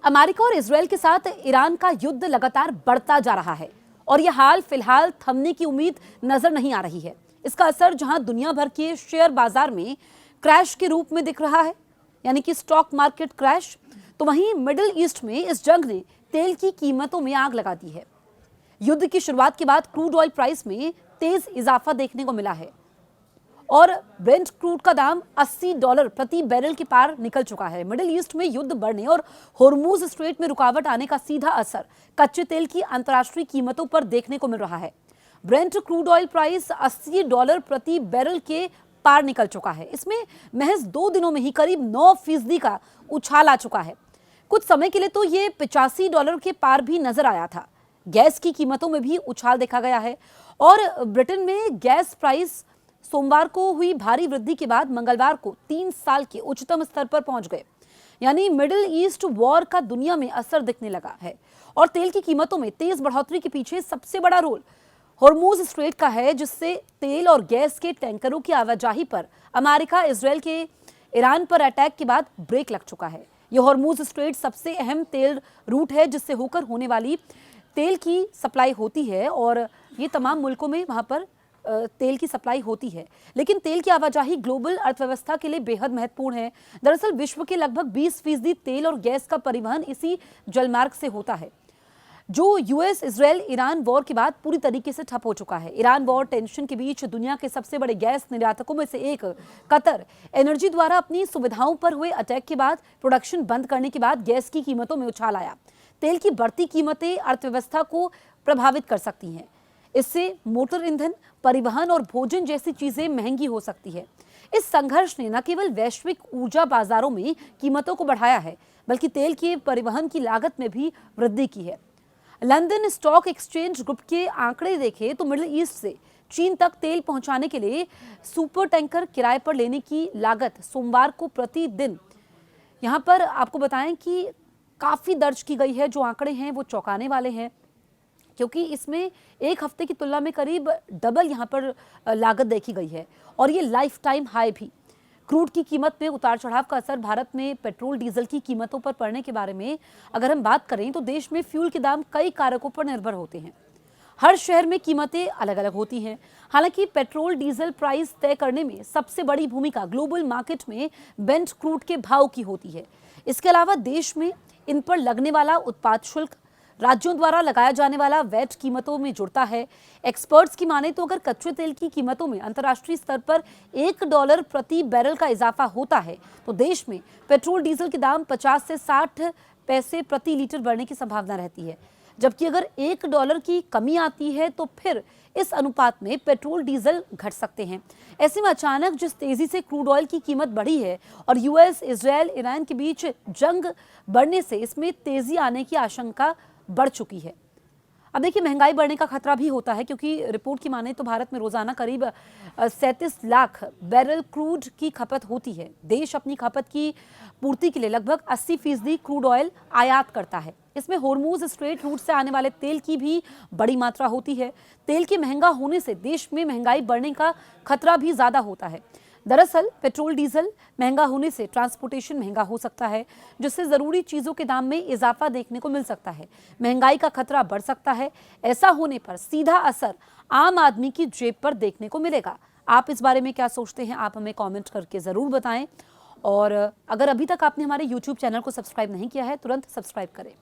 America और Israel के साथ ईरान का युद्ध लगातार बढ़ता जा रहा है और यह हाल फिलहाल थमने की उम्मीद नजर नहीं आ रही है। इसका असर जहां दुनिया भर के शेयर बाजार में क्रैश के रूप में दिख रहा है, यानी कि स्टॉक मार्केट क्रैश, तो वहीं मिडिल ईस्ट में इस जंग ने तेल की कीमतों में आग लगा दी है। युद्ध की शुरुआत के बाद क्रूड ऑयल प्राइस में तेज इजाफा देखने को मिला है और ब्रेंट क्रूड का दाम $80 प्रति बैरल के पार निकल चुका है। मिडिल ईस्ट में युद्ध बढ़ने और होर्मुज स्ट्रेट में रुकावट आने का सीधा असर कच्चे तेल की अंतर्राष्ट्रीय कीमतों पर देखने को मिल रहा है। ब्रेंट क्रूड ऑयल प्राइस $80 प्रति बैरल के पार निकल चुका है। इसमें महज 2 दिनों में ही करीब 9% का उछाल आ चुका है। कुछ समय के लिए तो ये $85 के पार भी नजर आया था। गैस की कीमतों में भी उछाल देखा गया है और ब्रिटेन में गैस प्राइस सोमवार को हुई भारी वृद्धि के बाद मंगलवार को 3 साल के उच्चतम स्तर पर पहुंच गए। यानी मिडिल ईस्ट वॉर का दुनिया में असर दिखने लगा है और तेल की कीमतों में तेज बढ़ोतरी के पीछे सबसे बड़ा रोल होर्मुज स्ट्रेट का है, जिससे तेल और गैस के टैंकरों की आवाजाही पर अमेरिका इजरायल के ईरान पर अटैक के बाद ब्रेक लग चुका है। यह होर्मुज स्ट्रेट सबसे अहम तेल रूट है जिससे होकर होने वाली तेल की सप्लाई होती है और ये तमाम मुल्कों में वहां पर तेल की सप्लाई होती है। लेकिन तेल की आवाजाही ग्लोबल अर्थव्यवस्था के लिए बेहद महत्वपूर्ण है। दरअसल विश्व के लगभग 20% तेल और गैस का परिवहन इसी जलमार्ग से होता है, जो यूएस इजरायल ईरान वॉर के बाद पूरी तरीके से ठप हो चुका है। ईरान वॉर टेंशन के बीच दुनिया के सबसे बड़े गैस निर्यातकों में से एक कतर एनर्जी द्वारा अपनी सुविधाओं पर हुए अटैक के बाद प्रोडक्शन बंद करने के बाद गैस की कीमतों में उछाल आया। तेल की बढ़ती कीमतें अर्थव्यवस्था को प्रभावित कर सकती हैं। इससे मोटर ईंधन, परिवहन और भोजन जैसी चीजें महंगी हो सकती है। इस संघर्ष ने न केवल वैश्विक ऊर्जा बाजारों में कीमतों को बढ़ाया है, बल्कि तेल के परिवहन की लागत में भी वृद्धि की है। लंदन स्टॉक एक्सचेंज ग्रुप के आंकड़े देखें तो मिडिल ईस्ट से चीन तक तेल पहुंचाने के लिए सुपर टैंकर किराए पर लेने की लागत सोमवार को प्रतिदिन, यहां पर आपको बताएं कि काफी दर्ज की गई है। जो आंकड़े हैं वो चौंकाने वाले हैं, क्योंकि इसमें एक हफ्ते की तुलना में करीब डबल यहां पर लागत देखी गई है और ये लाइफ टाइम हाई भी। क्रूड की कीमत में उतार चढ़ाव का असर भारत में पेट्रोल डीजल की कीमतों पर पड़ने के बारे में अगर हम बात करें तो देश में फ्यूल के दाम कई कारकों पर निर्भर होते हैं। हर शहर में कीमतें अलग अलग होती हैं। हालांकि पेट्रोल डीजल प्राइस तय करने में सबसे बड़ी भूमिका ग्लोबल मार्केट में ब्रेंट क्रूड के भाव की होती है। इसके अलावा देश में इन पर लगने वाला उत्पाद शुल्क, राज्यों द्वारा लगाया जाने वाला वैट कीमतों में जुड़ता है। एक्सपर्ट्स की माने तो अगर कच्चे तेल की कीमतों में अंतर्राष्ट्रीय स्तर पर $1 प्रति बैरल का इजाफा होता है तो देश में पेट्रोल डीजल के दाम 50 से 60 पैसे प्रति लीटर बढ़ने की संभावना रहती है। जबकि अगर $1 की कमी आती है तो फिर इस अनुपात में पेट्रोल डीजल घट सकते हैं। ऐसे में अचानक जिस तेजी से क्रूड ऑयल की कीमत बढ़ी है और यूएस, इजरायल, ईरान के बीच जंग बढ़ने से इसमें तेजी आने की आशंका बढ़ चुकी है। अब देखिए, महंगाई बढ़ने का खतरा भी होता है, क्योंकि रिपोर्ट की माने तो भारत में रोजाना करीब 37 लाख बैरल क्रूड की खपत होती है। देश अपनी खपत की पूर्ति के लिए लगभग 80% क्रूड ऑयल आयात करता है। इसमें होर्मुज स्ट्रेट रूट से आने वाले तेल की भी बड़ी मात्रा होती है। तेल के महंगा होने से देश में महंगाई बढ़ने का खतरा भी ज्यादा होता है। दरअसल पेट्रोल डीजल महंगा होने से ट्रांसपोर्टेशन महंगा हो सकता है, जिससे जरूरी चीजों के दाम में इजाफा देखने को मिल सकता है। महंगाई का खतरा बढ़ सकता है। ऐसा होने पर सीधा असर आम आदमी की जेब पर देखने को मिलेगा। आप इस बारे में क्या सोचते हैं, आप हमें कमेंट करके जरूर बताएं और अगर अभी तक आपने हमारे YouTube चैनल को सब्सक्राइब नहीं किया है, तुरंत सब्सक्राइब करें।